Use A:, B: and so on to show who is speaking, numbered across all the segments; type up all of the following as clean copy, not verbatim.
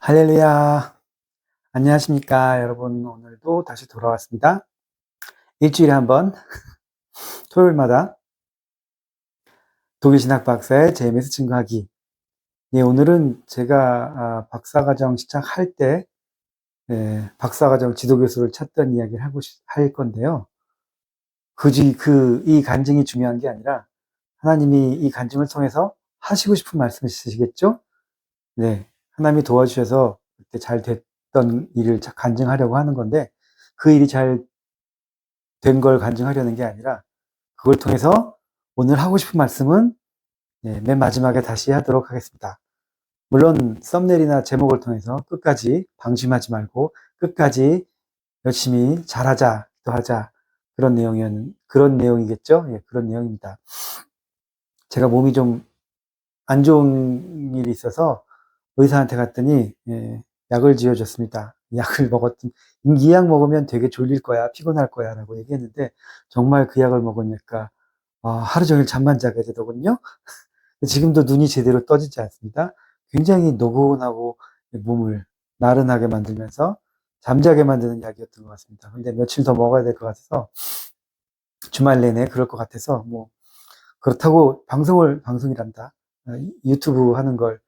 A: 할렐루야. 안녕하십니까, 여러분. 오늘도 다시 돌아왔습니다. 일주일에 한 번, 토요일마다 독일신학 박사의 JMS 증거하기. 예, 오늘은 제가 박사과정 시작할 때 박사과정 지도교수를 찾던 이야기를 할 건데요. 이 간증이 중요한 게 아니라 하나님이 이 간증을 통해서 하시고 싶은 말씀 있으시겠죠? 네, 하나님이 도와주셔서 그때 잘 됐던 일을 간증하려고 하는 건데, 그 일이 잘 된 걸 간증하려는 게 아니라 그걸 통해서 오늘 하고 싶은 말씀은 맨 마지막에 다시 하도록 하겠습니다. 물론 썸네일이나 제목을 통해서 끝까지 방심하지 말고 끝까지 열심히 잘하자, 기도하자, 그런 내용이겠죠? 예, 그런 내용입니다. 제가 몸이 좀 안 좋은 일이 있어서 의사한테 갔더니 약을 지어줬습니다. 약을 먹었더니 이 약 먹으면 되게 졸릴 거야, 피곤할 거야 라고 얘기했는데 정말 그 약을 먹으니까 하루 종일 잠만 자게 되더군요. 지금도 눈이 제대로 떠지지 않습니다. 굉장히 노곤하고 몸을 나른하게 만들면서 잠자게 만드는 약이었던 것 같습니다. 근데 며칠 더 먹어야 될 것 같아서 주말 내내 그럴 것 같아서 그렇다고 방송이란다. 유튜브 하는 걸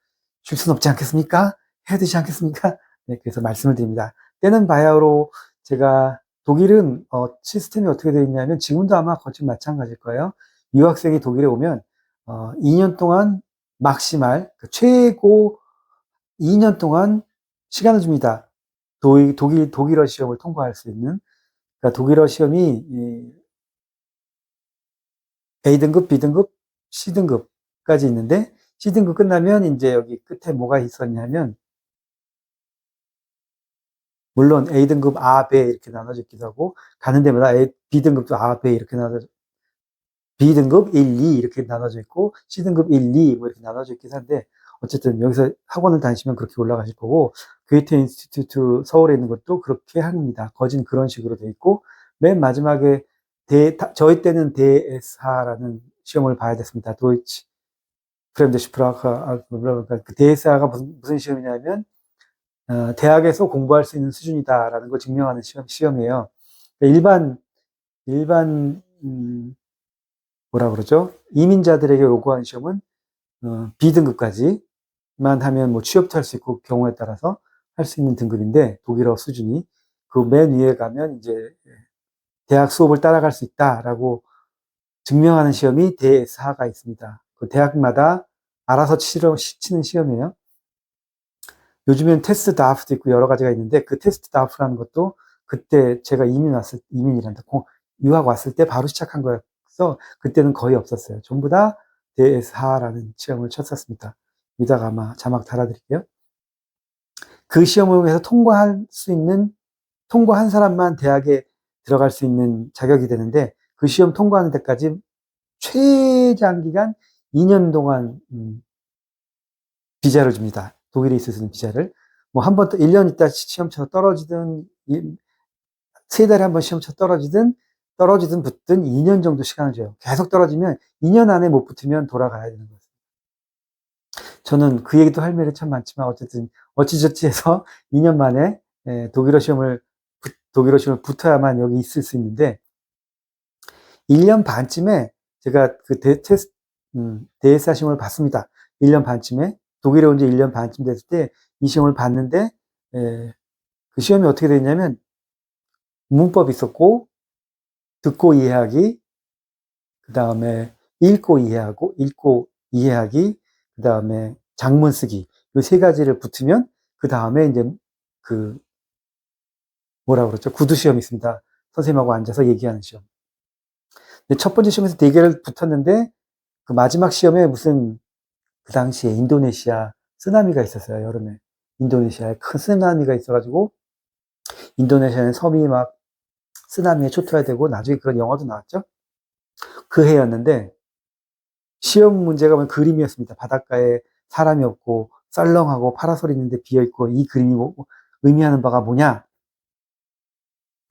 A: 쉴 수는 없지 않겠습니까? 해야 되지 않겠습니까? 네, 그래서 말씀을 드립니다. 때는 바야흐로 제가 독일은 시스템이 어떻게 되어 있냐면 지금도 아마 거진 마찬가지일 거예요. 유학생이 독일에 오면 2년 동안 최고 2년 동안 시간을 줍니다. 독일어 시험을 통과할 수 있는. 그러니까 독일어 시험이 A등급, B등급, C등급까지 있는데 C등급 끝나면 이제 여기 끝에 뭐가 있었냐면 물론 A등급 A, B 이렇게 나눠져 있기도 하고 가는 데마다 B등급도 A, B 이렇게 B등급 1, 2 이렇게 나눠져 있고 C등급 1, 2 뭐 이렇게 나눠져 있긴 한데 어쨌든 여기서 학원을 다니시면 그렇게 올라가실 거고 괴테 인스티튜트 서울에 있는 것도 그렇게 합니다. 거진 그런 식으로 돼 있고 맨 마지막에 저희 때는 DSH라는 시험을 봐야 됐습니다. 도이치 프렘드 슈프라카 그 DSH가 무슨 시험이냐면 대학에서 공부할 수 있는 수준이다라는 걸 증명하는 시험이에요. 일반 뭐라 그러죠? 이민자들에게 요구하는 시험은 B등급까지만 하면 뭐 취업도 할 수 있고 경우에 따라서 할 수 있는 등급인데 독일어 수준이 그 맨 위에 가면 이제 대학 수업을 따라갈 수 있다라고 증명하는 시험이 대4가 있습니다. 그 대학마다 알아서 치는 시험이에요. 요즘엔 테스트 다프도 있고 여러 가지가 있는데 그 테스트 다프라는 것도 그때 제가 유학 왔을 때 바로 시작한 거여서 그때는 거의 없었어요. 전부 다 대4라는 시험을 쳤었습니다. 여기다가 아마 자막 달아드릴게요. 그 시험을 위해서 통과한 사람만 대학에 들어갈 수 있는 자격이 되는데 그 시험 통과하는 데까지 최장기간 2년 동안 비자를 줍니다. 독일에 있어서는 비자를. 뭐 한 번 또 1년 있다 시험 쳐서 떨어지든 3달에 한 번 시험 쳐서 떨어지든 붙든 2년 정도 시간을 줘요. 계속 떨어지면 2년 안에 못 붙으면 돌아가야 되는 거예요. 저는 그 얘기도 할 말이 참 많지만 어쨌든 어찌저찌 해서 2년 만에 독일어 시험을 붙어야만 여기 있을 수 있는데 1년 반쯤에 제가 그 DSA 시험을 봤습니다. 1년 반쯤에 독일에 온 지 1년 반쯤 됐을 때 이 시험을 봤는데 그 시험이 어떻게 됐냐면 문법이 있었고 듣고 이해하기, 그 다음에 읽고 이해하기, 그 다음에 장문 쓰기 이 세 가지를 붙으면 그 다음에 이제 그 뭐라 그러죠? 구두 시험이 있습니다. 선생님하고 앉아서 얘기하는 시험. 첫 번째 시험에서 4개를 붙었는데 그 마지막 시험에 무슨 그 당시에 인도네시아 쓰나미가 있었어요. 여름에 인도네시아에 큰 쓰나미가 있어가지고 인도네시아는 섬이 막 쓰나미에 초토화되고 나중에 그런 영화도 나왔죠. 그 해였는데 시험 문제가 그림이었습니다. 바닷가에 사람이 없고 썰렁하고 파라솔이 있는데 비어있고 이 그림이 의미하는 바가 뭐냐?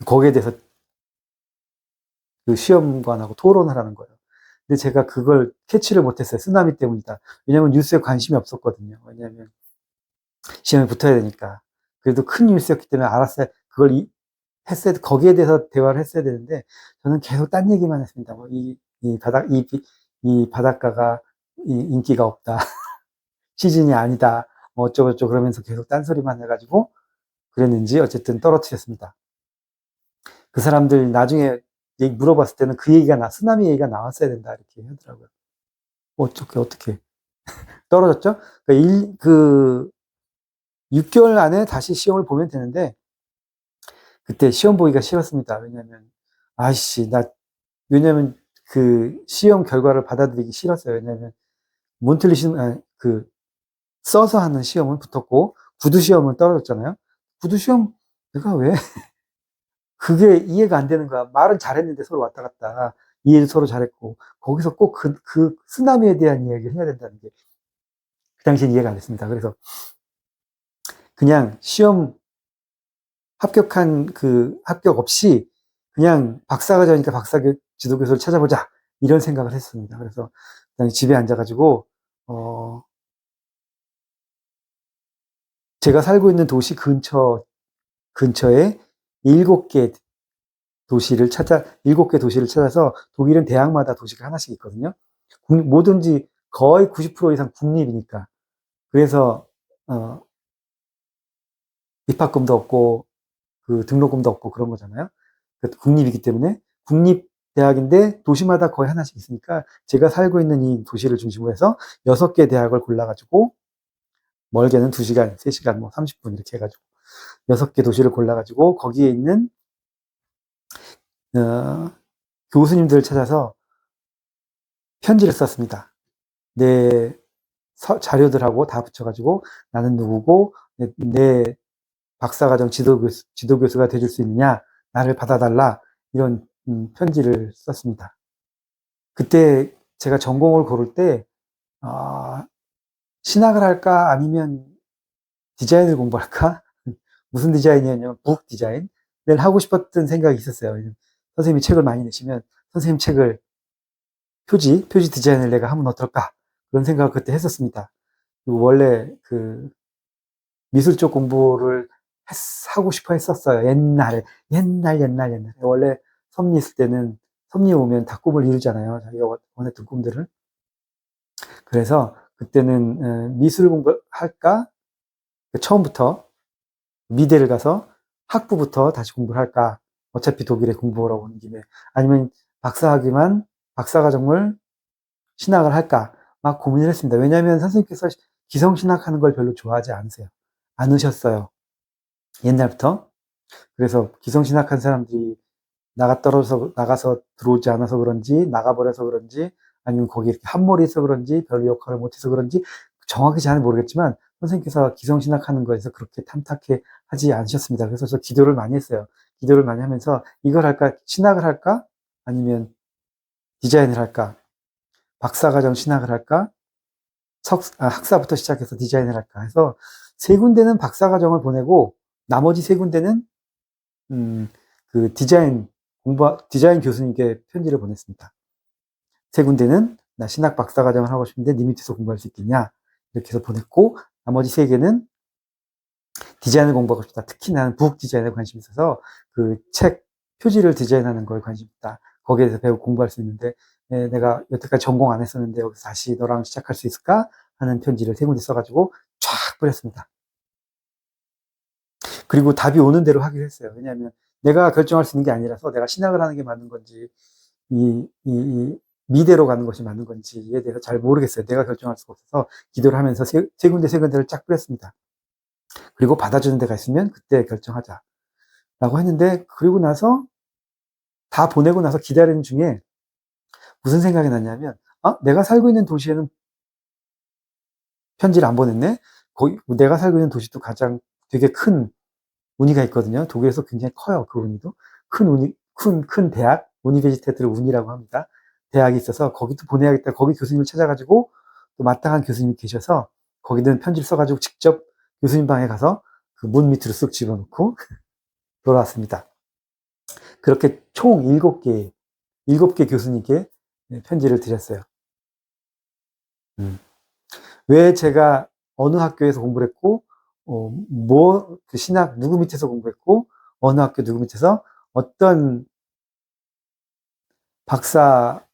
A: 거기에 대해서 그 시험관하고 토론하라는 거예요. 근데 제가 그걸 캐치를 못했어요. 쓰나미 때문이다. 왜냐면 뉴스에 관심이 없었거든요. 왜냐면 시험에 붙어야 되니까. 그래도 큰 뉴스였기 때문에 알았어요. 그걸 했어야, 거기에 대해서 대화를 했어야 되는데, 저는 계속 딴 얘기만 했습니다. 뭐, 이 바닷가가 인기가 없다. 시즌이 아니다. 뭐 어쩌고저쩌고 그러면서 계속 딴소리만 해가지고, 그랬는지 어쨌든 떨어뜨렸습니다. 그 사람들 나중에 물어봤을 때는 그 얘기가 쓰나미 얘기가 나왔어야 된다. 이렇게 하더라고요. 어떻게. 떨어졌죠? 그 6개월 안에 다시 시험을 보면 되는데, 그때 시험 보기가 싫었습니다. 왜냐면 그 시험 결과를 받아들이기 싫었어요. 왜냐면 몬틀리 써서 하는 시험은 붙었고, 구두 시험은 떨어졌잖아요. 구두 시험, 내가 왜? 그게 이해가 안 되는 거야. 말은 잘했는데 서로 왔다 갔다. 이해도 서로 잘했고, 거기서 꼭 그 쓰나미에 대한 이야기를 해야 된다는 게, 그 당시엔 이해가 안 됐습니다. 그래서 그냥 시험 합격 없이 그냥 박사과정이니까 지도교수를 찾아보자. 이런 생각을 했습니다. 그래서 그냥 집에 앉아가지고, 제가 살고 있는 도시 근처에 7개 일곱 개 도시를 찾아서, 독일은 대학마다 도시가 하나씩 있거든요. 뭐든지 거의 90% 이상 국립이니까. 그래서, 입학금도 없고, 그 등록금도 없고 그런 거잖아요. 국립이기 때문에, 국립대학인데 도시마다 거의 하나씩 있으니까, 제가 살고 있는 이 도시를 중심으로 해서 6개 대학을 골라가지고, 멀게는 2시간, 3시간, 뭐 30분 이렇게 해가지고 6개 도시를 골라가지고 거기에 있는 교수님들을 찾아서 편지를 썼습니다. 내 자료들하고 다 붙여가지고, 나는 누구고 내 박사과정 지도교수가 돼줄 수 있느냐, 나를 받아달라, 이런 편지를 썼습니다. 그때 제가 전공을 고를 때 신학을 할까 아니면 디자인을 공부할까? 무슨 디자인이었냐면 북 디자인을 하고 싶었던 생각이 있었어요. 선생님이 책을 많이 내시면 선생님 책을 표지 디자인을 내가 하면 어떨까? 그런 생각을 그때 했었습니다. 그리고 원래 그 미술 쪽 공부를 하고 싶어 했었어요. 옛날에. 원래 섭리 있을 때는, 섭리 오면 다 꿈을 이루잖아요. 자기가 원했던 꿈들을. 그래서 그때는 미술 공부 할까? 처음부터 미대를 가서 학부부터 다시 공부를 할까? 어차피 독일에 공부하러 오는 김에. 아니면 박사과정을 신학을 할까? 막 고민을 했습니다. 왜냐하면 선생님께서 기성신학하는 걸 별로 좋아하지 않으셨어요. 옛날부터. 그래서 기성신학한 사람들이 나가서 들어오지 않아서 그런지, 나가버려서 그런지, 아니면 거기에 이렇게 한몰이 있어 그런지, 별로 역할을 못해서 그런지, 정확히 잘 모르겠지만, 선생님께서 기성신학하는 거에서 그렇게 탐탁해 하지 않으셨습니다. 그래서 저 기도를 많이 했어요. 기도를 많이 하면서, 이걸 할까? 신학을 할까? 아니면 디자인을 할까? 박사과정 신학을 할까? 학사부터 시작해서 디자인을 할까 해서, 3군데는 박사과정을 보내고, 나머지 3군데는, 그 디자인 교수님께 편지를 보냈습니다. 3군데는 나 신학 박사과정을 하고 싶은데 네 밑에서 공부할 수 있겠냐? 이렇게 해서 보냈고, 나머지 3개는 디자인을 공부하고 싶다. 특히 나는 북 디자인에 관심이 있어서 그 책 표지를 디자인하는 거에 관심이 있다. 거기에 대해서 배우고 공부할 수 있는데, 내가 여태까지 전공 안 했었는데 여기서 다시 너랑 시작할 수 있을까? 하는 편지를 3군데 써가지고 쫙 뿌렸습니다. 그리고 답이 오는 대로 하기로 했어요. 왜냐하면 내가 결정할 수 있는 게 아니라서, 내가 신학을 하는 게 맞는 건지, 이 미대로 가는 것이 맞는 건지에 대해서 잘 모르겠어요. 내가 결정할 수가 없어서 기도를 하면서 세 군데를 쫙 뿌렸습니다. 그리고 받아주는 데가 있으면 그때 결정하자. 라고 했는데, 그리고 나서 다 보내고 나서 기다리는 중에 무슨 생각이 났냐면, 내가 살고 있는 도시에는 편지를 안 보냈네? 내가 살고 있는 도시도 되게 큰 운이가 있거든요. 독일에서 굉장히 커요. 그 운이도. 큰 대학, 우니베시테트를 운이라고 합니다. 대학이 있어서 거기도 보내야겠다. 거기 교수님을 찾아가지고, 또 마땅한 교수님이 계셔서 거기는 편지를 써가지고 직접 교수님 방에 가서 그 문 밑으로 쓱 집어넣고 돌아왔습니다. 그렇게 총 7개 7개 교수님께 편지를 드렸어요. 왜 제가 어느 학교에서 공부를 했고, 그 신학 누구 밑에서 공부했고, 어느 학교 누구 밑에서 어떤 박사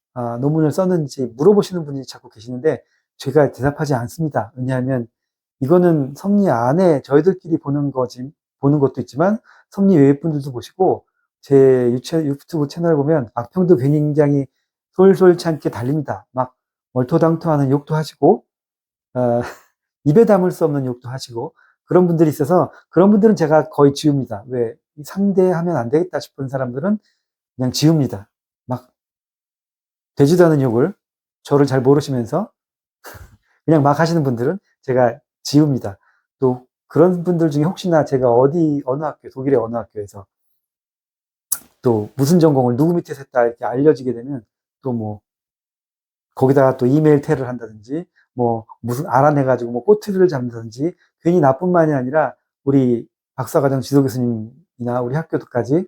A: 논문을 썼는지 물어보시는 분이 자꾸 계시는데, 제가 대답하지 않습니다. 왜냐하면 이거는 섭리 안에 저희들끼리 보는 것도 있지만, 섭리 외의 분들도 보시고, 제 유튜브 채널 보면 악평도 굉장히 솔솔치 않게 달립니다. 막 얼토당토하는 욕도 하시고, 어, 입에 담을 수 없는 욕도 하시고 그런 분들이 있어서 그런 분들은 제가 거의 지웁니다. 왜? 상대하면 안 되겠다 싶은 사람들은 그냥 지웁니다. 막 되지도 않은 욕을 저를 잘 모르시면서 그냥 막 하시는 분들은 제가 지웁니다. 또 그런 분들 중에 혹시나 제가 어느 학교, 독일의 어느 학교에서 또 무슨 전공을 누구 밑에서 했다 이렇게 알려지게 되면 또 뭐 거기다가 또 이메일 테러를 한다든지 뭐 무슨 알아내가지고 뭐 꼬투리를 잡는다든지 괜히 나뿐만이 아니라 우리 박사과정 지도 교수님이나 우리 학교도까지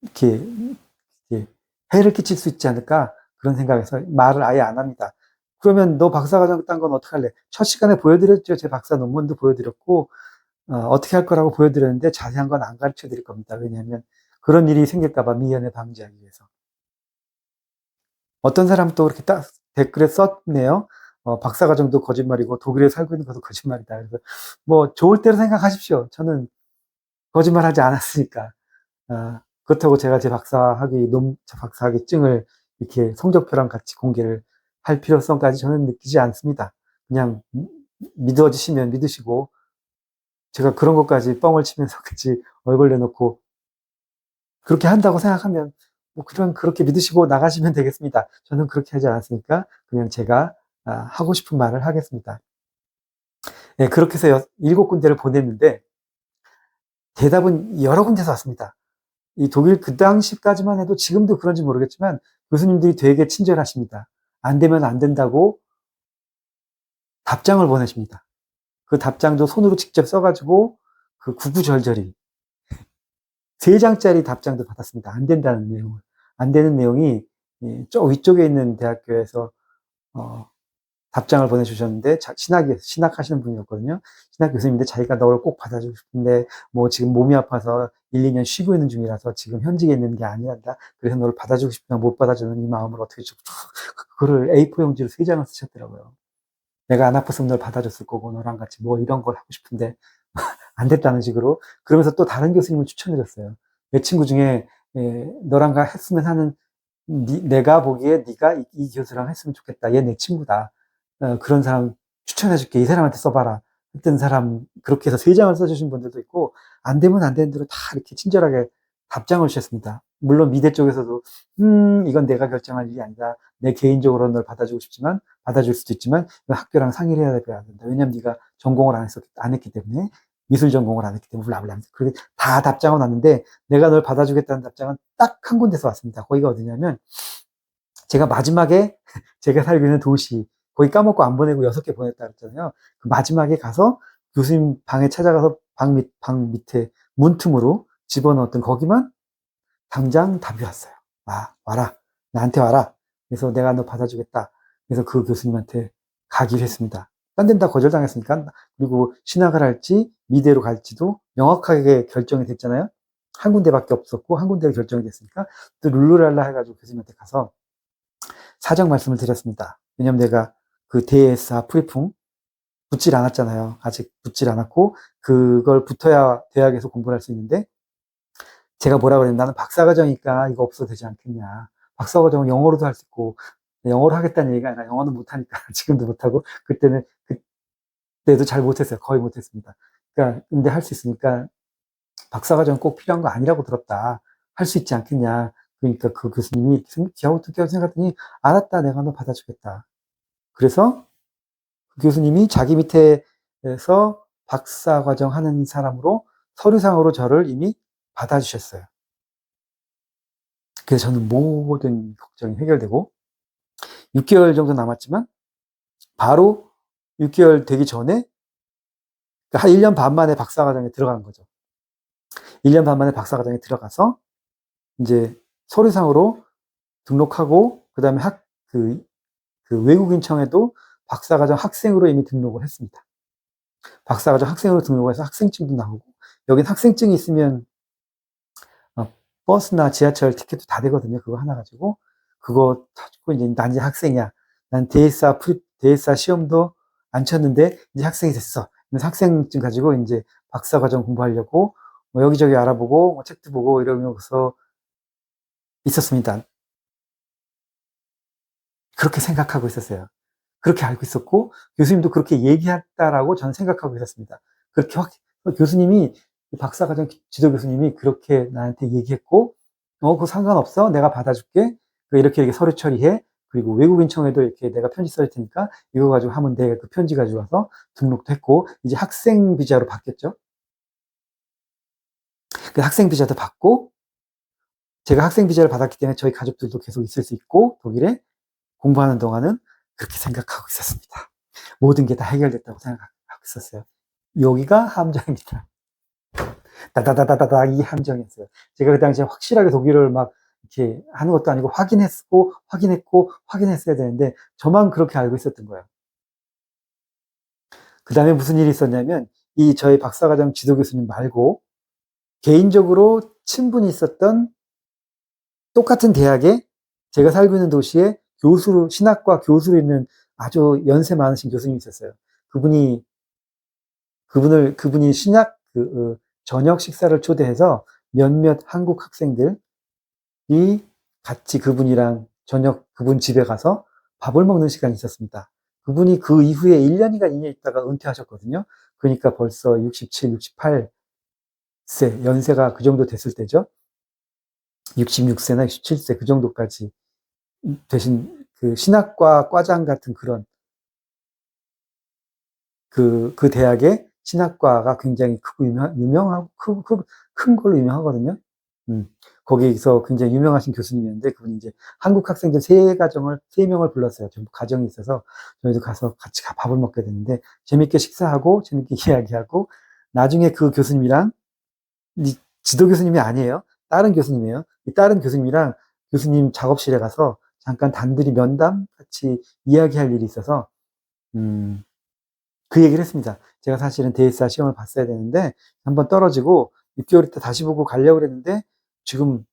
A: 이렇게, 이렇게 해를 끼칠 수 있지 않을까 그런 생각에서 말을 아예 안 합니다. 그러면 너 박사과정 딴 건 어떡할래? 첫 시간에 보여드렸죠. 제 박사 논문도 보여드렸고 어떻게 할 거라고 보여드렸는데 자세한 건 안 가르쳐 드릴 겁니다. 왜냐하면 그런 일이 생길까 봐 미연에 방지하기 위해서. 어떤 사람은 또 그렇게 딱 댓글에 썼네요. 박사과정도 거짓말이고 독일에 살고 있는 것도 거짓말이다. 그래서 뭐 좋을 대로 생각하십시오. 저는 거짓말하지 않았으니까. 그렇다고 제가 제 박사학위 증을 이렇게 성적표랑 같이 공개를 할 필요성까지 저는 느끼지 않습니다. 그냥 믿어주시면 믿으시고 제가 그런 것까지 뻥을 치면서 같이 얼굴 내놓고 그렇게 한다고 생각하면 뭐 그렇게 믿으시고 나가시면 되겠습니다. 저는 그렇게 하지 않았으니까 그냥 제가 하고 싶은 말을 하겠습니다. 네, 그렇게 해서 7군데를 보냈는데 대답은 여러 군데서 왔습니다. 이 독일 그 당시까지만 해도 지금도 그런지 모르겠지만 교수님들이 되게 친절하십니다. 안 되면 안 된다고 답장을 보내십니다. 그 답장도 손으로 직접 써가지고 그 구구절절히 3장짜리 답장도 받았습니다. 안 된다는 내용을. 안 되는 내용이 저 위쪽에 있는 대학교에서 답장을 보내주셨는데 신학하시는 분이었거든요. 신학 교수님인데 자기가 너를 꼭 받아주고 싶은데 뭐 지금 몸이 아파서 1, 2년 쉬고 있는 중이라서 지금 현직에 있는 게 아니란다. 그래서 너를 받아주고 싶지만 못 받아주는 이 마음을 어떻게 그거를 A4 용지로 3장을 쓰셨더라고요. 내가 안 아팠으면 널 받아줬을 거고 너랑 같이 뭐 이런 걸 하고 싶은데 안 됐다는 식으로 그러면서 또 다른 교수님을 추천해 줬어요. 내 친구 중에 너랑 했으면 하는 내가 보기에 네가 이 교수랑 했으면 좋겠다. 얘 내 친구다. 그런 사람 추천해 줄게. 이 사람한테 써봐라. 했던 사람 그렇게 해서 3장을 써주신 분들도 있고 안 되면 안 되는 대로 다 이렇게 친절하게 답장을 주셨습니다. 물론 미대 쪽에서도 이건 내가 결정할 일이 아니다. 내 개인적으로 널 받아주고 싶지만 받아줄 수도 있지만 학교랑 상의를 해야 된다. 왜냐면 네가 전공을 안 했기 때문에 미술 전공을 안 했기 때문에 블라블라. 그렇게 다 답장은 왔는데 내가 널 받아주겠다는 답장은 딱 한 군데서 왔습니다. 거기가 어디냐면 제가 마지막에 제가 살고 있는 도시 거기 까먹고 안 보내고 6개 보냈다 그랬잖아요. 그 마지막에 가서 교수님 방에 찾아가서 방 밑에 문틈으로 집어넣었던 거기만 당장 답이 왔어요. 와라. 나한테 와라. 그래서 내가 너 받아주겠다. 그래서 그 교수님한테 가기로 했습니다. 딴 데는 다 거절당했으니까. 그리고 신학을 할지 미대로 갈지도 명확하게 결정이 됐잖아요. 한 군데밖에 없었고 한 군데로 결정이 됐으니까 또 룰루랄라 해가지고 교수님한테 가서 사정 말씀을 드렸습니다. 왜냐면 내가 그 대에사 프리풍 붙질 않았잖아요. 아직 붙질 않았고 그걸 붙어야 대학에서 공부를 할 수 있는데 제가 뭐라 그랬냐면 나는 박사과정이니까 이거 없어도 되지 않겠냐. 박사과정은 영어로도 할 수 있고 영어로 하겠다는 얘기가 아니라 영어는 못하니까 지금도 못하고 그때도 잘 못했어요. 거의 못했습니다. 그러니까 근데 할 수 있으니까 박사과정 꼭 필요한 거 아니라고 들었다. 할 수 있지 않겠냐. 그러니까 그 교수님이 기하고 듣게 생각했더니 알았다. 내가 너 받아주겠다. 그래서 그 교수님이 자기 밑에서 박사과정 하는 사람으로 서류상으로 저를 이미 받아주셨어요. 그래서 저는 모든 걱정이 해결되고 6개월 정도 남았지만 바로 6개월 되기 전에 한 1년 반 만에 박사과정에 들어간 거죠. 1년 반 만에 박사과정에 들어가서 이제 서류상으로 등록하고, 그 다음에 그 외국인청에도 박사과정 학생으로 이미 등록을 했습니다. 박사과정 학생으로 등록해서 학생증도 나오고, 여긴 학생증이 있으면 버스나 지하철 티켓도 다 되거든요. 그거 하나 가지고. 그거 가지고 이제 난 이제 학생이야. 난 대에사 시험도 안 쳤는데 이제 학생이 됐어. 그래서 학생증 가지고 이제 박사과정 공부하려고 뭐 여기저기 알아보고 뭐 책도 보고 이러면서 있었습니다. 그렇게 생각하고 있었어요. 그렇게 알고 있었고 교수님도 그렇게 얘기했다라고 저는 생각하고 있었습니다. 그렇게 교수님이 박사과정 지도 교수님이 그렇게 나한테 얘기했고 그거 상관없어 내가 받아줄게 이렇게 서류 처리해 그리고 외국인청에도 이렇게 내가 편지 써줄 테니까 이거 가지고 하면 돼. 그 편지 가지고 와서 등록도 했고 이제 학생 비자로 바뀌었죠. 그 학생 비자도 받고 제가 학생 비자를 받았기 때문에 저희 가족들도 계속 있을 수 있고 독일에 공부하는 동안은 그렇게 생각하고 있었습니다. 모든 게 다 해결됐다고 생각하고 있었어요. 여기가 함정입니다. 다다다다다다 이 함정이었어요. 제가 그 당시에 확실하게 독일어를 막 이렇게 하는 것도 아니고 확인했어야 되는데 저만 그렇게 알고 있었던 거예요. 그 다음에 무슨 일이 있었냐면 이 저희 박사과정 지도 교수님 말고 개인적으로 친분이 있었던 똑같은 대학에 제가 살고 있는 도시에 신학과 교수로 있는 아주 연세 많으신 교수님이 있었어요. 그분이 저녁 식사를 초대해서 몇몇 한국 학생들이 같이 그분이랑 그분 집에 가서 밥을 먹는 시간이 있었습니다. 그분이 그 이후에 1년인가 2년 있다가 은퇴하셨거든요. 그러니까 벌써 67, 68세, 연세가 그 정도 됐을 때죠. 66세나 67세 그 정도까지 되신 그 신학과 과장 같은 그런 그 대학의 신학과가 굉장히 크고 유명하고 큰 걸로 유명하거든요. 거기서 굉장히 유명하신 교수님이었는데 그분이 이제 한국 학생들 세 명을 불렀어요. 전부 가정이 있어서 저희도 가서 같이 밥을 먹게 됐는데 재밌게 식사하고 재밌게 이야기하고 나중에 그 교수님이랑 지도 교수님이 아니에요. 다른 교수님이에요. 이 다른 교수님이랑 교수님 작업실에 가서 잠깐 단둘이 면담 같이 이야기할 일이 있어서 그 얘기를 했습니다. 제가 사실은 대에사 시험을 봤어야 되는데 한번 떨어지고 6개월 있다 다시 보고 가려고 그랬는데 지금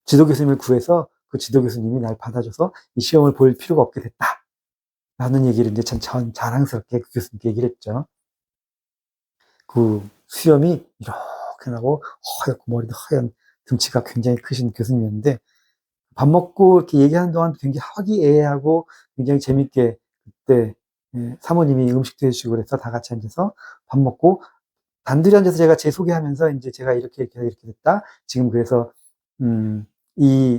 A: 지도 교수님을 구해서 그 지도 교수님이 날 받아줘서 이 시험을 볼 필요가 없게 됐다. 라는 얘기를 이제 전 자랑스럽게 그 교수님께 얘기를 했죠. 그 수염이 이렇게 나고 허옇고 머리도 하얀 등치가 굉장히 크신 교수님이었는데 밥 먹고 이렇게 얘기하는 동안 굉장히 화기애애하고 굉장히 재밌게 그때 사모님이 음식도 해주시고 그래서 다 같이 앉아서 밥 먹고 단둘이 앉아서 제가 제 소개하면서 이제 제가 이렇게 됐다. 지금 그래서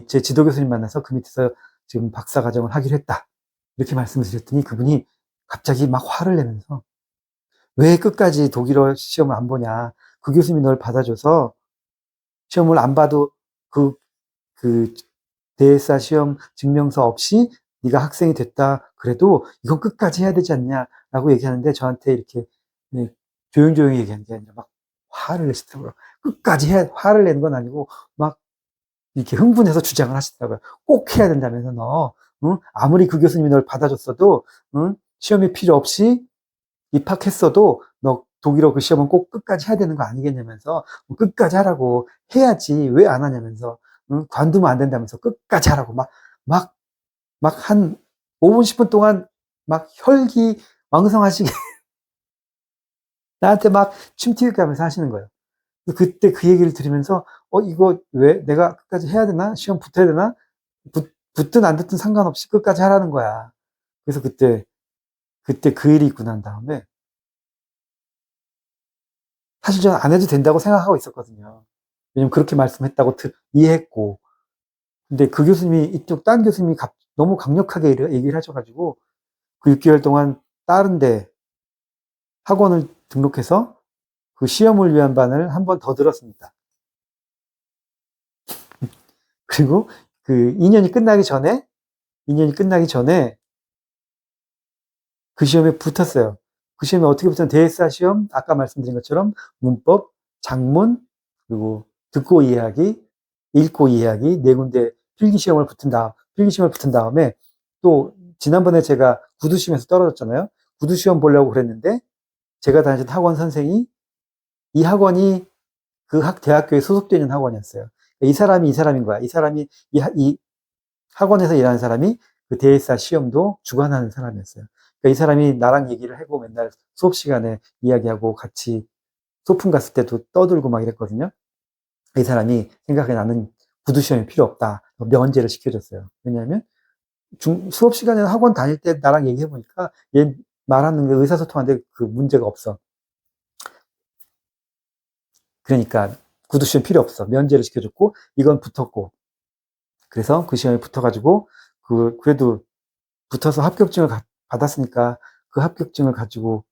A: 제 지도 교수님 만나서 그 밑에서 지금 박사 과정을 하기로 했다. 이렇게 말씀을 드렸더니 그분이 갑자기 막 화를 내면서 왜 끝까지 독일어 시험을 안 보냐. 그 교수님이 널 받아줘서 시험을 안 봐도 그 대에사 시험 증명서 없이 네가 학생이 됐다. 그래도 이건 끝까지 해야 되지 않냐라고 얘기하는데 저한테 이렇게 조용조용히 얘기하는 게 아니라 막 화를 내시더라고요. 화를 내는 건 아니고 막 이렇게 흥분해서 주장을 하시더라고요. 꼭 해야 된다면서 너 응? 아무리 그 교수님이 널 받아줬어도 응? 시험에 필요 없이 입학했어도 너 독일어 그 시험은 꼭 끝까지 해야 되는 거 아니겠냐면서 끝까지 하라고 해야지 왜 안 하냐면서 응? 관두면 안 된다면서 끝까지 하라고 막 한 5분 10분 동안 막 혈기 왕성하시게 나한테 막 침튀게 하면서 하시는 거예요. 그때 그 얘기를 들으면서 이거 왜 내가 끝까지 해야 되나? 시험 붙어야 되나? 붙든 안 붙든 상관없이 끝까지 하라는 거야. 그래서 그때 그 일이 있고 난 다음에 사실 저는 안 해도 된다고 생각하고 있었거든요. 왜냐면 그렇게 말씀했다고 이해했고. 근데 그 교수님이 이쪽 딴 교수님이 너무 강력하게 얘기를 하셔가지고 그 6개월 동안 다른 데 학원을 등록해서 그 시험을 위한 반을 한 번 더 들었습니다. 그리고 그 2년이 끝나기 전에 그 시험에 붙었어요. 그 시험에 어떻게 붙었냐면 대에사 시험, 아까 말씀드린 것처럼 문법, 작문, 그리고 듣고 이해하기, 읽고 이해하기, 네 군데 필기시험을 붙은 다음에 또 지난번에 제가 구두시험에서 떨어졌잖아요. 구두시험 보려고 그랬는데 제가 다니던 학원 선생이 이 학원이 그 대학교에 소속되어 있는 학원이었어요. 이 사람인 거야. 이 사람이 이 학원에서 일하는 사람이 그 대회사 시험도 주관하는 사람이었어요. 그러니까 이 사람이 나랑 얘기를 하고 맨날 수업 시간에 이야기하고 같이 소풍 갔을 때도 떠들고 막 이랬거든요. 이 사람이 생각해 나는 구두 시험이 필요 없다. 면제를 시켜줬어요. 왜냐하면 수업 시간에 학원 다닐 때 나랑 얘기해 보니까 얘 말하는 게 의사소통하는데 그 문제가 없어. 그러니까 구두 시험 필요 없어. 면제를 시켜줬고 이건 붙었고 그래서 그 시험에 붙어가지고 그래도 붙어서 합격증을 받았으니까 그 합격증을 가지고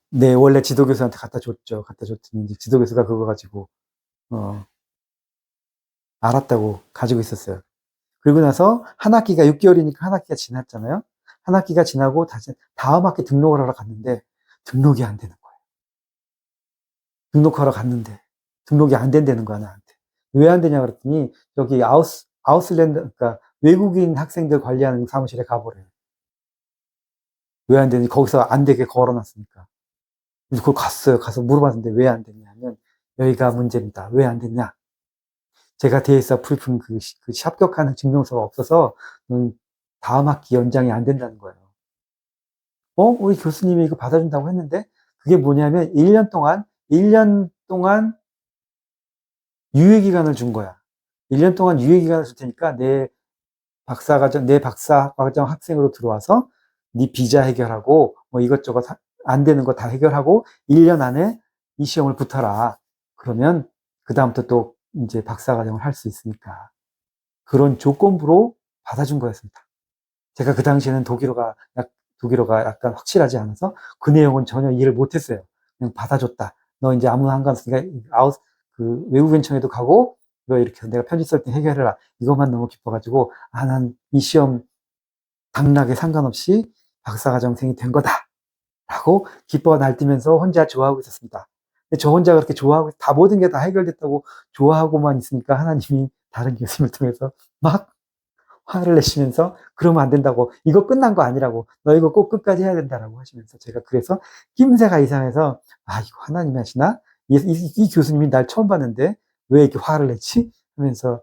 A: 내 원래 지도교수한테 갖다 줬죠. 갖다 줬더니 이제 지도교수가 그거 가지고 알았다고 가지고 있었어요. 그리고 나서 한 학기가 6개월이니까 한 학기가 지났잖아요. 한 학기가 지나고 다시 다음 학기 등록을 하러 갔는데 등록이 안 되는 거예요. 등록하러 갔는데 등록이 안 된다는 거야 나한테. 왜 안 되냐 그랬더니 여기 아웃슬랜드 그러니까 외국인 학생들 관리하는 사무실에 가보래요. 왜 안 되니? 거기서 안 되게 걸어놨으니까. 그래서 그걸 갔어요. 가서 물어봤는데 왜 안 됐냐 하면 여기가 문제입니다. 왜 안 됐냐? 제가 대회사 프리품 그 합격하는 증명서가 없어서 다음 학기 연장이 안 된다는 거예요. 우리 교수님이 이거 받아준다고 했는데 그게 뭐냐면 1년 동안 유예기간을 준 거야. 1년 동안 유예기간을 줄 테니까 내 박사과정 학생으로 들어와서 네 비자 해결하고 뭐 이것저것 안 되는 거 다 해결하고 1년 안에 이 시험을 붙어라. 그러면 그다음부터 또 이제 박사과정을 할 수 있으니까. 그런 조건부로 받아준 거였습니다. 제가 그 당시에는 독일어가 약간 확실하지 않아서 그 내용은 전혀 이해를 못했어요. 그냥 받아줬다. 너 이제 아무 상관없으니까 외국인청에도 가고 너 이렇게 해서 내가 편지 쓸 때 해결해라. 이것만 너무 기뻐가지고 난 이 시험 당락에 상관없이 박사과정생이 된 거다. 라고 기뻐가 날뛰면서 혼자 좋아하고 있었습니다. 근데 저 혼자 그렇게 좋아하고 다 모든 게 다 해결됐다고 좋아하고만 있으니까 하나님이 다른 교수님을 통해서 막 화를 내시면서 그러면 안 된다고 이거 끝난 거 아니라고 너 이거 꼭 끝까지 해야 된다라고 하시면서 제가 그래서 낌새가 이상해서 이거 하나님이 하시나? 이 교수님이 날 처음 봤는데 왜 이렇게 화를 내지? 하면서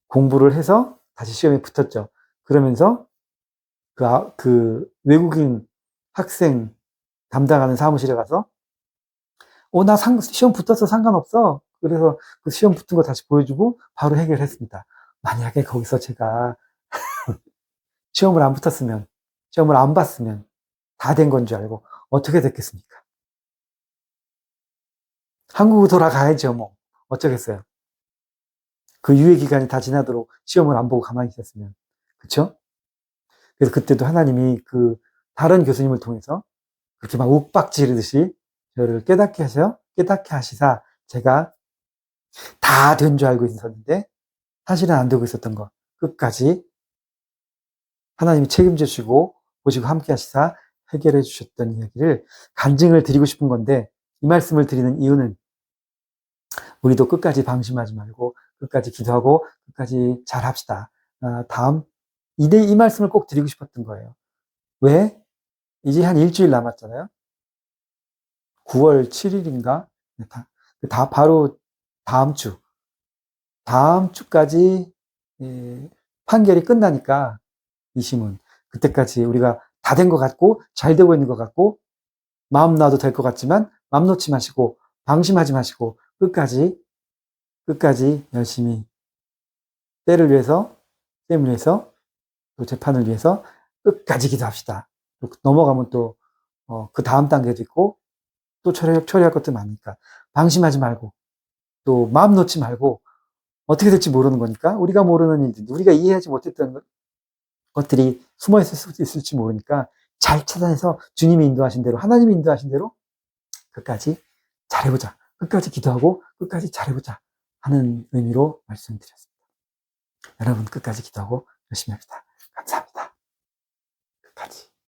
A: 공부를 해서 다시 시험에 붙었죠. 그러면서 그 외국인 학생 담당하는 사무실에 가서 나 시험 붙었어 상관없어. 그래서 그 시험 붙은 거 다시 보여주고 바로 해결했습니다. 만약에 거기서 제가 시험을 안 붙었으면, 시험을 안 봤으면 다 된 건 줄 알고 어떻게 됐겠습니까? 한국으로 돌아가야죠, 뭐. 어쩌겠어요. 그 유예 기간이 다 지나도록 시험을 안 보고 가만히 있었으면. 그쵸? 그래서 그때도 하나님이 다른 교수님을 통해서 그렇게 막 욱박 지르듯이 저를 깨닫게 하시사 제가 다 된 줄 알고 있었는데 사실은 안 되고 있었던 거 끝까지 하나님이 책임져 주시고 보시고 함께 하시사 해결해 주셨던 이야기를 간증을 드리고 싶은 건데 이 말씀을 드리는 이유는 우리도 끝까지 방심하지 말고 끝까지 기도하고 끝까지 잘 합시다. 이 말씀을 꼭 드리고 싶었던 거예요. 왜? 이제 한 일주일 남았잖아요. 9월 7일인가? 바로 다음 주까지 판결이 끝나니까 이 심은 그때까지 우리가 다 된 것 같고 잘 되고 있는 것 같고 마음 놔도 될 것 같지만 마음 놓지 마시고 방심하지 마시고 끝까지 열심히 쌤을 위해서 또 재판을 위해서 끝까지 기도합시다. 넘어가면 또 그 다음 단계도 있고 또 처리할 것도 많으니까 방심하지 말고 또 마음 놓지 말고 어떻게 될지 모르는 거니까 우리가 모르는 일들, 우리가 이해하지 못했던 것들이 숨어 있을 수도 있을지 모르니까 잘 찾아내서 주님이 인도하신 대로 하나님이 인도하신 대로 끝까지 잘해보자. 끝까지 기도하고 끝까지 잘해보자 하는 의미로 말씀드렸습니다. 여러분 끝까지 기도하고 열심히 합시다. 감사합니다.